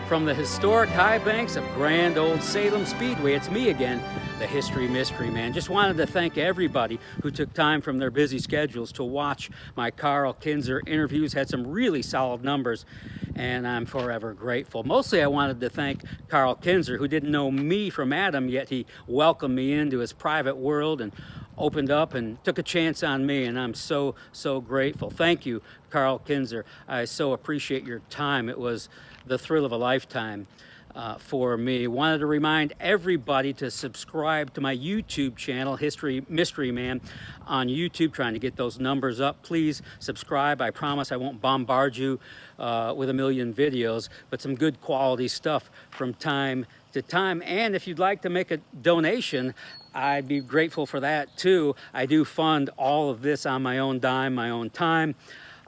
From the historic high banks of grand old Salem Speedway, it's me again, the History Mystery Man. Just wanted to thank everybody who took time from their busy schedules to watch my Karl Kinser interviews. Had some really solid numbers, and I'm forever grateful. Mostly I wanted to thank Karl Kinser, who didn't know me from Adam, yet he welcomed me into his private world and opened up and took a chance on me, and I'm so grateful. Thank you, Karl Kinser. I so appreciate your time. It was the thrill of a lifetime for me. Wanted to remind everybody to subscribe to my YouTube channel, History Mystery Man, on YouTube, trying to get those numbers up. Please subscribe. I promise I won't bombard you with a million videos, but some good quality stuff from time to time. And if you'd like to make a donation, I'd be grateful for that too. I do fund all of this on my own dime, my own time.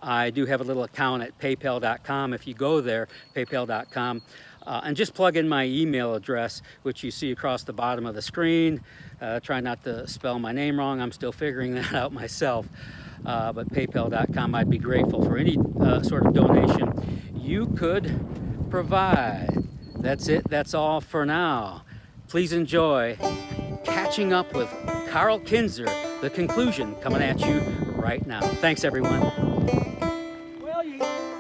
I do have a little account at paypal.com. If you go there, paypal.com, and just plug in my email address, which you see across the bottom of the screen. Try not to spell my name wrong. I'm still figuring that out myself. But paypal.com, I'd be grateful for any sort of donation you could provide. That's it. That's all for now. Please enjoy Catching Up with Karl Kinser, the conclusion coming at you right now. Thanks, everyone. Well,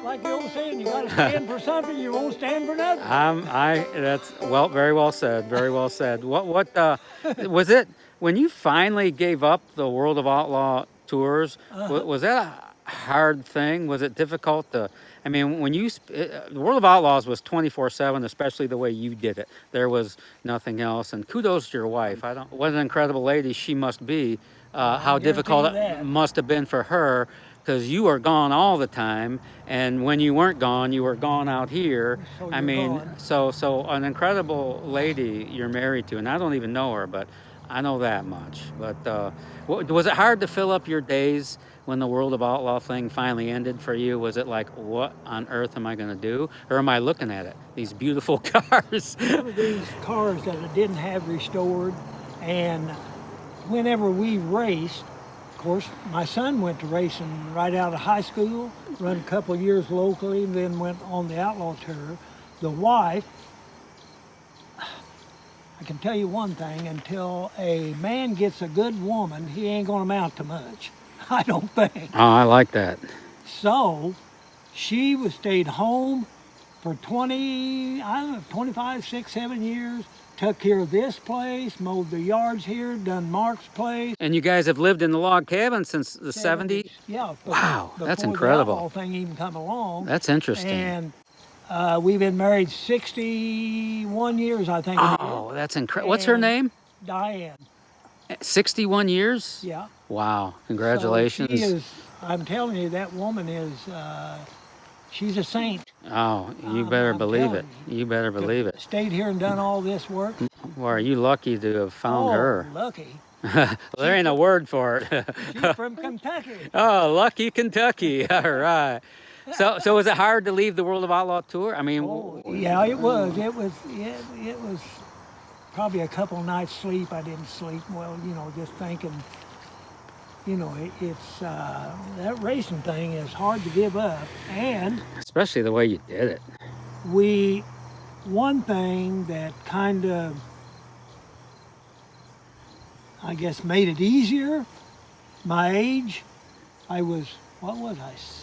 like the old saying, you got to stand for something, you won't stand for nothing. That's very well said. Very well said. What was it when you finally gave up the World of Outlaw tours? Was that a hard thing? Was it difficult to? I mean, when the World of Outlaws was 24/7, especially the way you did it. There was nothing else. And kudos to your wife. What an incredible lady she must be. How difficult it must have been for her, because you were gone all the time, and when you weren't gone, you were gone out here. So I mean, so an incredible lady you're married to, and I don't even know her, but I know that much. But was it hard to fill up your days when the World of Outlaw thing finally ended for you? Was it like, what on earth am I going to do? Or am I looking at it? These beautiful cars. Some of these cars that I didn't have restored, and whenever we raced, of course, my son went to racing right out of high school, run a couple of years locally, and then went on the Outlaw Tour. The wife, I can tell you one thing, until a man gets a good woman, he ain't going to amount to much. I don't think. Oh, I like that. So she stayed home for 25, 6, 7 years, took care of this place, mowed the yards here, done Mark's place. And you guys have lived in the log cabin since the 70s? Yeah. Wow, that's before incredible. The Outlaw thing even come along. That's interesting. And we've been married 61 years, I think. Oh, that's incredible. What's her name? Diane. 61 years? Yeah. Wow, congratulations. So she is, I'm telling you, that woman is, she's a saint. Oh, you better believe it. You better believe it. Stayed here and done all this work. Well, are you lucky to have found her? Lucky. Well, there ain't a word for it. She's from Kentucky. Oh, lucky Kentucky. All right. So was it hard to leave the World of Outlaw tour? I mean, yeah, it was. It was probably a couple nights sleep. I didn't sleep well, just thinking, it's that racing thing is hard to give up. And especially the way you did it. One thing that kind of, I guess, made it easier, my age, I was,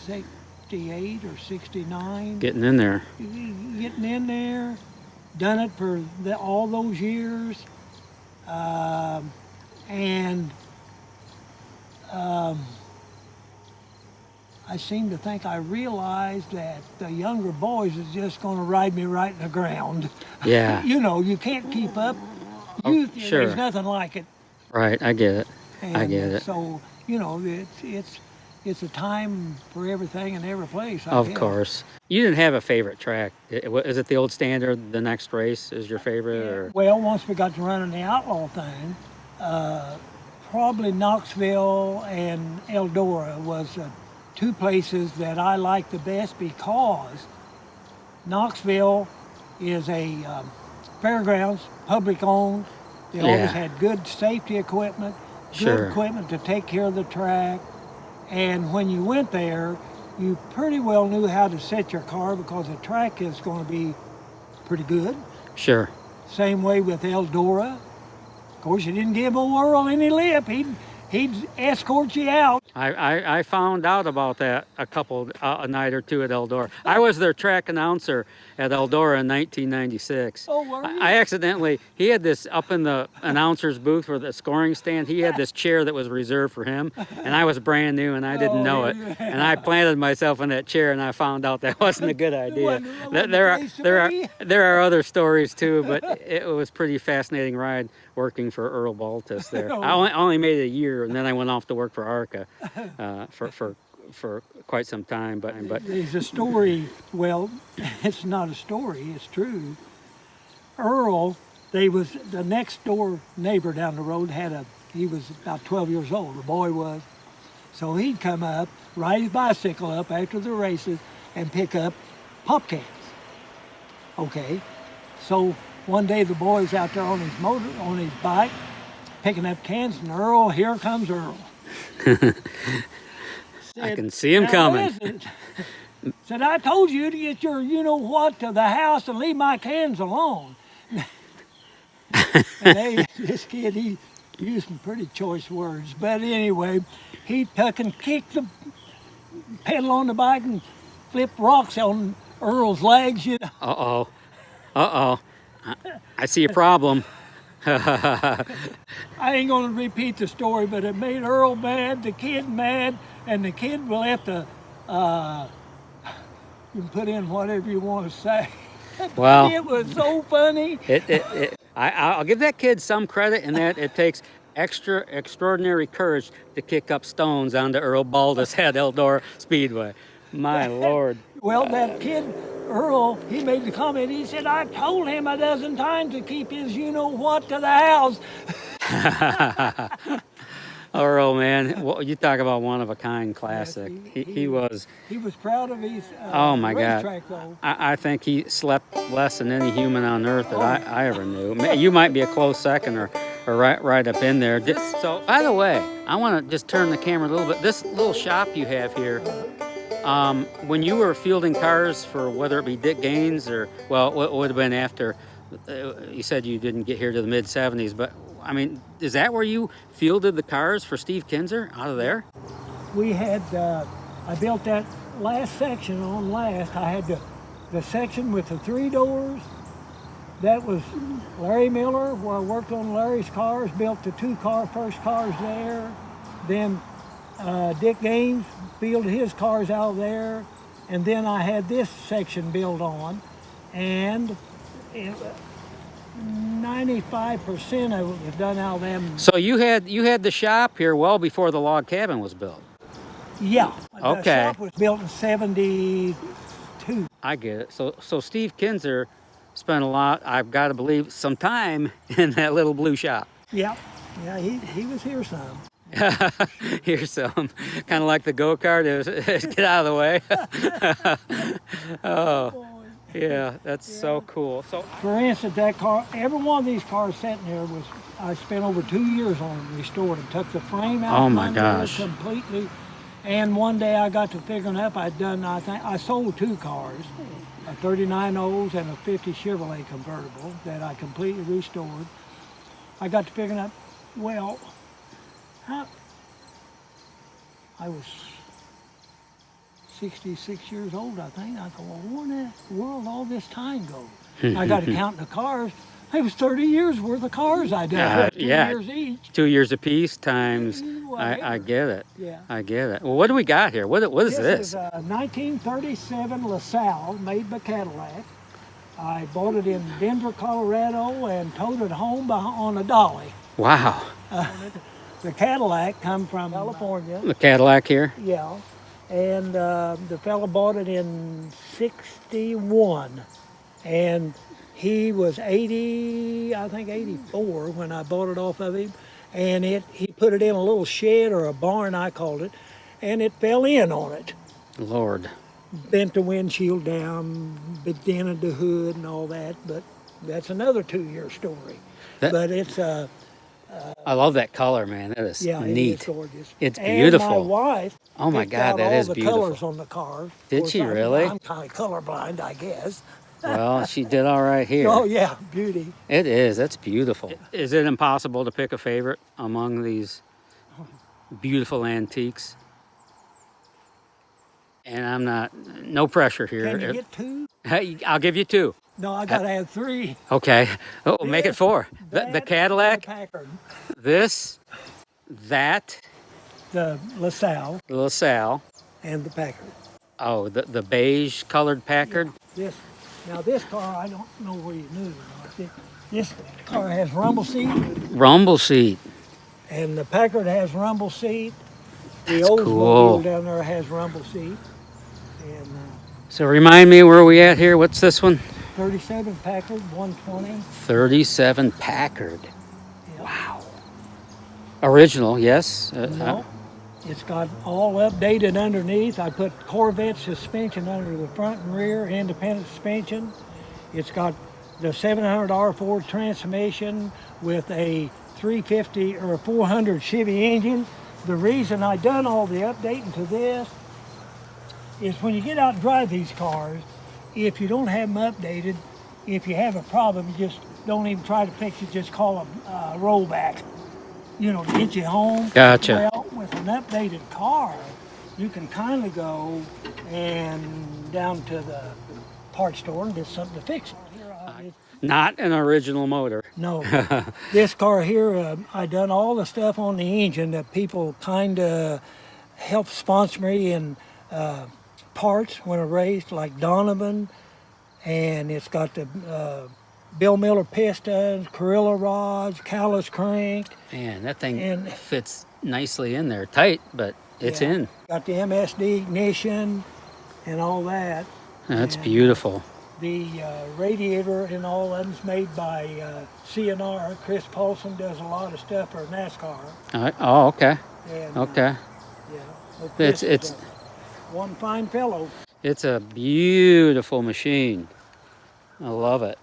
68 or 69? Getting in there. Getting in there, done it for all those years, and I seem to think I realized that the younger boys is just going to ride me right in the ground. Yeah. You can't keep up. Oh, sure. There's nothing like it. Right, I get it. And I get it. So, it's a time for everything and every place. Of course. You didn't have a favorite track. Is it the old standard, the next race is your favorite? Or? Well, once we got to running the Outlaw thing, probably Knoxville and Eldora was two places that I liked the best, because Knoxville is a fairgrounds, public owned. They always had good safety equipment, good equipment to take care of the track. And when you went there, you pretty well knew how to set your car, because the track is going to be pretty good. Sure. Same way with Eldora. Of course, you didn't give old Earl any lip. He'd escort you out. I found out about that a night or two at Eldora. I was their track announcer at Eldora in 1996. Oh, were you? I accidentally, he had this up in the announcer's booth for the scoring stand. He had this chair that was reserved for him, and I was brand new and I didn't know it. And I planted myself in that chair, and I found out that wasn't a good idea. There are other stories too, but it was pretty fascinating ride working for Earl Baltus there. I only made it a year, and then I went off to work for ARCA for quite some time. But There's a story. Well, it's not a story. It's true. Earl, the next door neighbor down the road he was about 12 years old. The boy was. So he'd come up, ride his bicycle up after the races, and pick up pop cans. Okay. So one day the boy's out there on his bike, picking up cans, and Earl, here comes Earl. I can see him coming. Said, I told you to get your you-know-what to the house and leave my cans alone. And this kid, he used some pretty choice words. But anyway, he took and kicked the pedal on the bike and flipped rocks on Earl's legs. Uh-oh. Uh-oh. I see a problem. I ain't going to repeat the story, but it made Earl mad, the kid mad, and the kid will have to you can put in whatever you want to say. Well, it was so funny. I'll give that kid some credit in that it takes extraordinary courage to kick up stones onto Earl Baltus at Eldora Speedway. My Lord. Well, that kid, Earl, he made the comment, he said, I've told him a dozen times to keep his you-know-what to the house. Earl, man, well, you talk about one-of-a-kind classic. Yes, he was... He was proud of his oh, my racetrack, God. though. I think he slept less than any human on earth that I ever knew. You might be a close second or right up in there. So, by the way, I want to just turn the camera a little bit. This little shop you have here, when you were fielding cars for whether it be Dick Gaines or, well, what would have been after, you said you didn't get here to the mid-'70s, but I mean, is that where you fielded the cars for Steve Kinser out of there? We had, I built that last section on last. I had the section with the 3 doors. That was Larry Miller, where I worked on Larry's cars, built the first cars there. Then Dick Gaines fielded his cars out there. And then I had this section built on. And 95% of it was done out of them. So you had the shop here well before the log cabin was built. Yeah. Okay. The shop was built in 72. I get it. So Steve Kinser spent a lot, I've got to believe, some time in that little blue shop. Yeah. Yeah, he was here some. Here's some, kind of like the go-kart. Get out of the way. Oh. Yeah, that's so cool. So, for instance, that car, every one of these cars sitting there I spent over 2 years on it, restored it, took the frame out. Oh my gosh. Completely. And one day I got to figuring up, I sold 2 cars, a 39 O's and a 50 Chevrolet convertible that I completely restored. I got to figuring up, well, I was 66 years old, I think. I thought, well, where in the world all this time go? I got to count the cars. It was 30 years worth of cars I did. 2 years each. 2 years apiece times. I get it. Yeah. I get it. Well, what do we got here? What is this? This is a 1937 LaSalle made by Cadillac. I bought it in Denver, Colorado, and towed it home on a dolly. Wow. The Cadillac come from California. The Cadillac here? Yeah. And the fella bought it in 61, and he was 80, I think 84 when I bought it off of him, and he put it in a little shed or a barn, I called it, and it fell in on it. Lord. Bent the windshield down, dented the hood and all that, but that's another 2-year story. But it's I love that color, man. That is neat. It is gorgeous. It's beautiful. And my wife picked out that is all the beautiful. colors on the car. Did she really? I'm kind of colorblind, I guess. Well, she did all right here. Oh yeah, beauty. It is. That's beautiful. Is it impossible to pick a favorite among these beautiful antiques? And I'm not, no pressure here. Can you get two? Hey, I'll give you two. No, I gotta have three. Okay. Oh, make it four. The That, Cadillac, the Packard, this, that, the LaSalle, the LaSalle. and the Packard. Oh, the beige colored Packard. This now this car, I don't know where you knew or not. This car has rumble seat, Rumble seat. and the Packard has rumble seat. The That's Oldsmobile cool. down there has rumble seat, and So remind me where are we at here? What's this one? 37 Packard 120. 37 Packard. Yeah. Wow. Original, yes. No, it's got all updated underneath. I put Corvette suspension under the front and rear, independent suspension. It's got the 700R Ford transmission with a 350 or a 400 Chevy engine. The reason I done all the updating to this is when you get out and drive these cars, if you don't have them updated, if you have a problem, you just don't even try to fix it, just call them rollback. You know, to get you home. Gotcha. Well, with an updated car, you can kind of go and down to the parts store and get something to fix it. Not an original motor. No, this car here, I done all the stuff on the engine that people kind of help sponsor me in parts when I raced, like Donovan, and it's got the Bill Miller pistons, Carilla rods, callus crank. Man, that thing And- fits nicely in there. Tight, but it's Yeah. in. Got the MSD ignition and all that. That's And beautiful. The radiator and all of them's made by CNR. Chris Paulson does a lot of stuff for NASCAR. Oh, okay. And, Okay. yeah, but It's- this is it's- one fine fellow. It's a beautiful machine. I love it.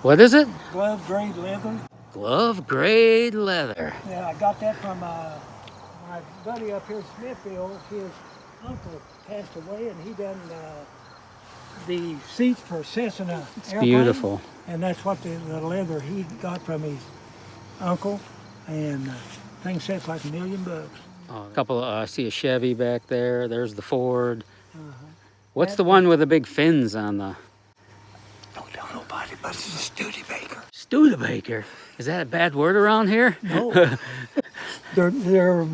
What is it? Glove grade leather. Glove grade leather. Yeah, I got that from my buddy up here in Smithfield. His uncle passed away, and he done the seats for Cessna It's airplane. beautiful. And that's what the leather he got from his uncle. And thing sets like $1 million. Oh, a couple. I see a Chevy back there. There's the Ford. What's That- the one with the big fins on the Don't tell nobody, but it's a Studebaker. Studebaker? Is that a bad word around here? No, they're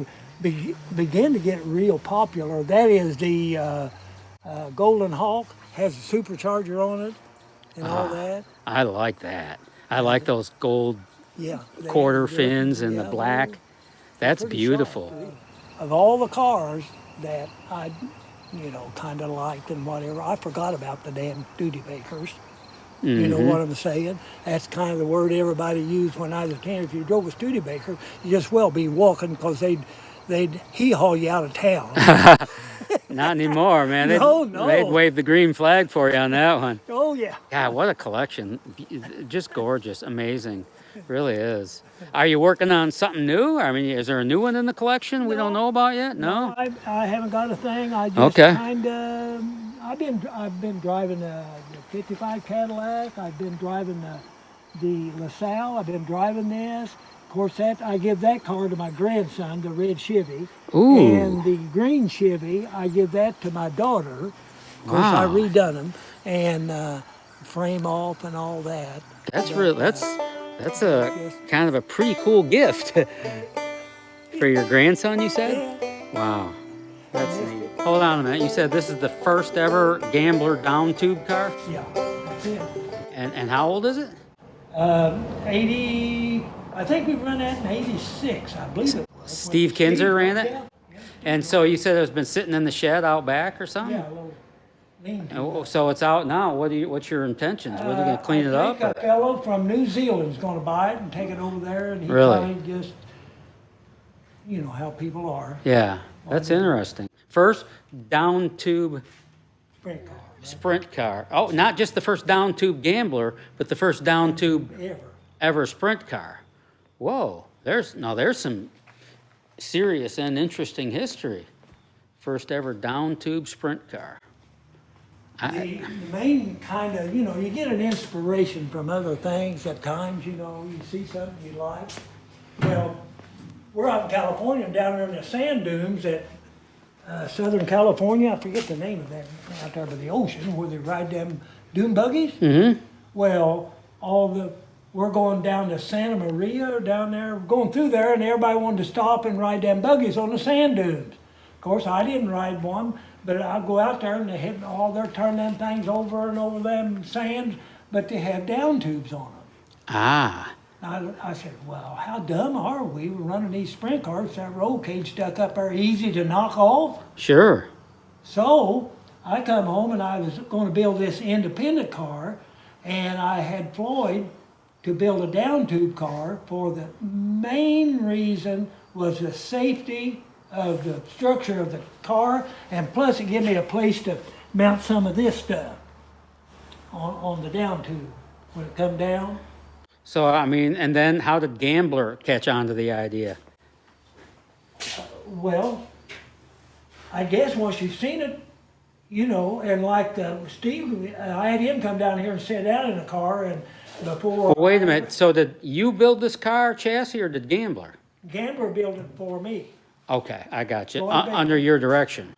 begin to get real popular. That is the Golden Hawk, has a supercharger on it and all that. I like that. I like those gold Yeah. quarter they're- fins and the yeah, black. they're That's pretty beautiful. sharp. Of all the cars that I, kind of liked and whatever, I forgot about the damn Studebakers. You know what I'm saying? That's kind of the word everybody used when I was a kid. If you drove a Studebaker, you just well be walking because they'd hee-haw you out of town. Not anymore, man. They'd, No. they'd wave the green flag for you on that one. Oh yeah. God, what a collection. Just gorgeous. Amazing. Really is. Are you working on something new? I mean, is there a new one in the collection we don't know about yet? No? I haven't got a thing. I just Okay. kind of. I've been driving the 55 Cadillac. I've been driving the LaSalle. I've been driving this. Of course, I give that car to my grandson, the red Chevy. Ooh. And the green Chevy, I give that to my daughter. Of course, I Wow. redone them and frame off and all that. That's real. That's a kind of a pretty cool gift for your grandson, you said? Wow. That's neat. Hold on a minute. You said this is the first ever Gambler down tube car? Yeah, that's it. And how old is it? 80, I think we run that in 86, I believe it was. Steve Kinser ran it? Yeah, And so you said it's been sitting in the shed out back or something? yeah, a little lean to. Oh, so it's out now. What's your intentions? What are you gonna clean it up? I think a fellow from New Zealand is gonna buy it and take it over there, and he Really? probably just, how people are, Yeah, that's interesting. First down tube sprint car, sprint car. Oh, not just the first down tube Gambler, but the first down tube ever sprint car. Whoa, there's some serious and interesting history. First ever down tube sprint car. The main kind of, you get an inspiration from other things at times, you see something you like. Well, we're out in California, down there in the sand dunes at Southern California. I forget the name of that, out there by the ocean, where they ride them dune buggies. Mm-hmm. Well, we're going down to Santa Maria, down there, going through there, and everybody wanted to stop and ride them buggies on the sand dunes. Of course, I didn't ride one, but I go out there and they're turning them things over and over them sands, but they have down tubes on them. Ah. I said, well, how dumb are we? We're running these sprint cars, that roll cage stuck up there, easy to knock off. Sure. So I come home and I was going to build this independent car, and I had Floyd to build a down tube car for the main reason was the safety of the structure of the car, and plus it gave me a place to mount some of this stuff on the down tube when it come down. So, I mean, and then how did Gambler catch on to the idea? Well, I guess once you've seen it, and like Steve, I had him come down here and sit down in the car, and before... Well, wait a minute, so did you build this car chassis or did Gambler? Gambler built it for me. Okay, I got you. So Under your direction.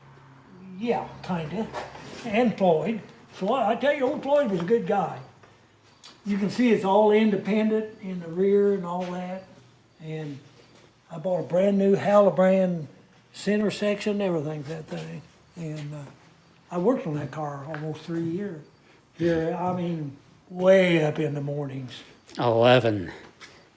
Yeah, kinda. And Floyd. Floyd, I tell you, old Floyd was a good guy. You can see it's all independent in the rear and all that. And I bought a brand new Halabrand center section, everything for that thing. And I worked on that car almost 3 years. Here, I mean, way up in the mornings. 11.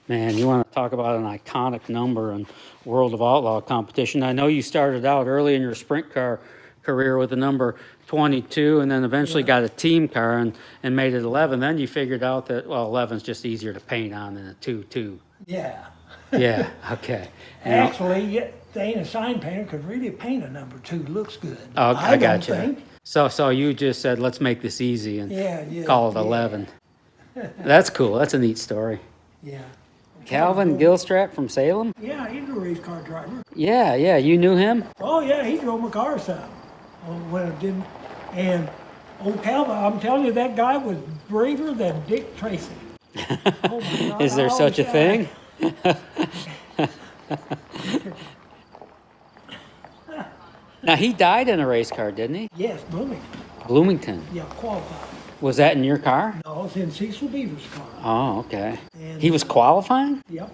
Man, you want to talk about an iconic number in World of Outlaw competition. I know you started out early in your sprint car career with the number 22 and then eventually got a team car and made it 11. Then you figured out that, well, 11 is just easier to paint on than a 2-2. Yeah. Yeah, okay. Actually, they ain't a sign painter could really paint a number 2. Looks good. Oh, I got you. Think. So you just said, let's make this easy and call it 11. Yeah. That's cool. That's a neat story. Yeah. Calvin Gilstrap from Salem? Yeah, he's a race car driver. Yeah, you knew him? Oh, yeah, he drove my car some. When it didn't. And old Calvin, I'm telling you, that guy was braver than Dick Tracy. Oh my God, Is there such a thing? Now, he died in a race car, didn't he? Yes, Bloomington. Bloomington. Yeah, qualified. Was that in your car? No, it's in Cecil Beaver's car. Oh, okay. And, He was qualifying? Yep.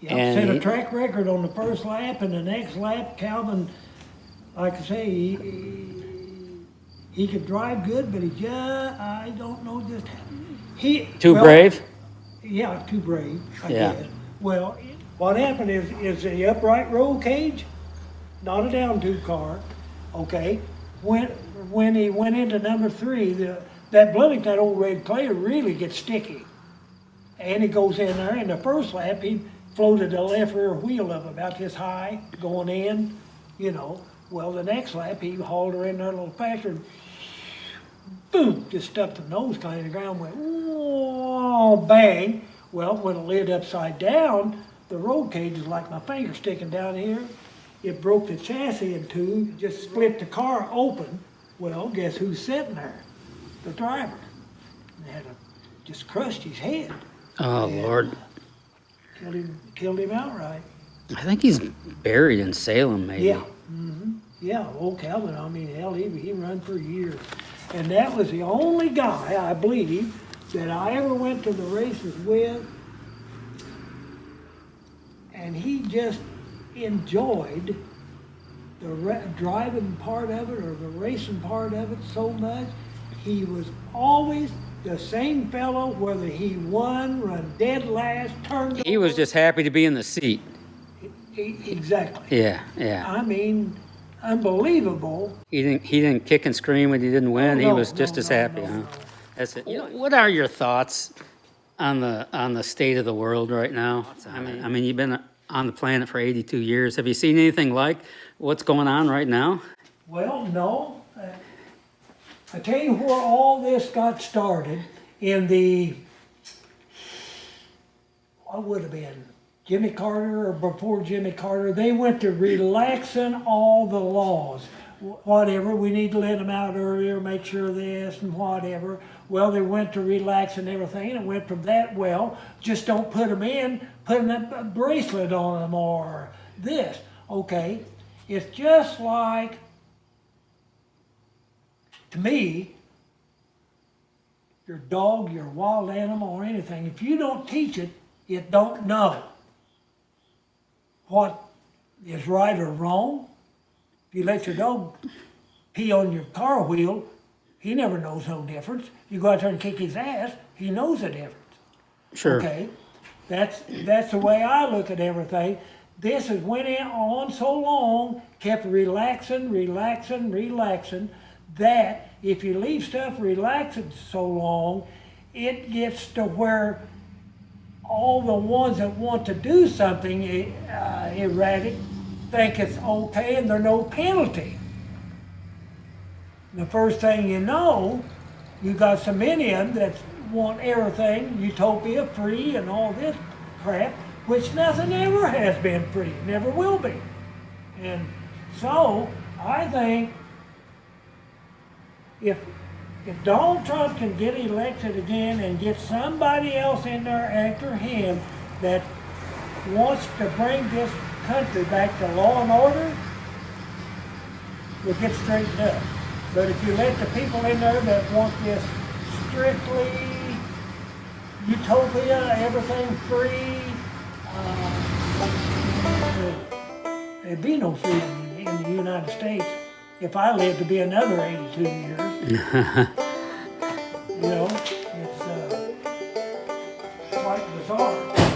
Yep, And set a he- track record on the first lap, and the next lap, Calvin, like I say, he could drive good, but I don't know just Too brave? Yeah, too brave, I Yeah. guess. Well, what happened is the upright roll cage, not a down tube car, okay? When he went into number 3, that Bloomington, that old red clay really gets sticky. And he goes in there, and the first lap, he floated the left rear wheel up about this high going in, Well, the next lap, he hauled her in there a little faster, and boom, just stuck the nose kind of in the ground, went, whoa, bang. Well, when it lid upside down, the roll cage is like my finger sticking down here. It broke the chassis in 2, just split the car open. Well, guess who's sitting there? The driver. And just crushed his head. Oh, And Lord. Killed him outright. I think he's buried in Salem, maybe. Yeah. Yeah, old Calvin, I mean, hell, he run for years. And that was the only guy, I believe, that I ever went to the races with, and he just enjoyed the driving part of it or the racing part of it so much. He was always the same fellow, whether he won, run dead last, turned He was just happy to be in the seat. Exactly. Yeah. I mean, unbelievable. He didn't kick and scream when he didn't win. He No, was just no, as no, happy, no, huh? no. That's it. What are your thoughts on the state of the world right now? I mean, you've been on the planet for 82 years. Have you seen anything like what's going on right now? Well, no. I tell you where all this got started in what would have been Jimmy Carter or before Jimmy Carter. They went to relaxing all the laws. whatever, we need to let them out earlier, make sure this and whatever. Well, they went to relax and everything, and it went from that, well, just don't put them in, put a bracelet on them or this. Okay, it's just like, to me, your dog, your wild animal, or anything, if you don't teach it, it don't know what is right or wrong. If you let your dog pee on your car wheel, he never knows no difference. You go out there and kick his ass, he knows the difference. Sure. Okay, that's the way I look at everything. This has went on so long, kept relaxing, that if you leave stuff relaxing so long, it gets to where all the ones that want to do something erratic think it's okay and there's no penalty. The first thing you know, you got so many of them that want everything utopia free and all this crap, which nothing ever has been free, never will be. And so I think if Donald Trump can get elected again and get somebody else in there after him that wants to bring this country back to law and order, we'll get straightened up. But if you let the people in there that want this strictly utopia, everything free, there'd be no freedom in the United States if I lived to be another 82 years. You know, it's quite bizarre.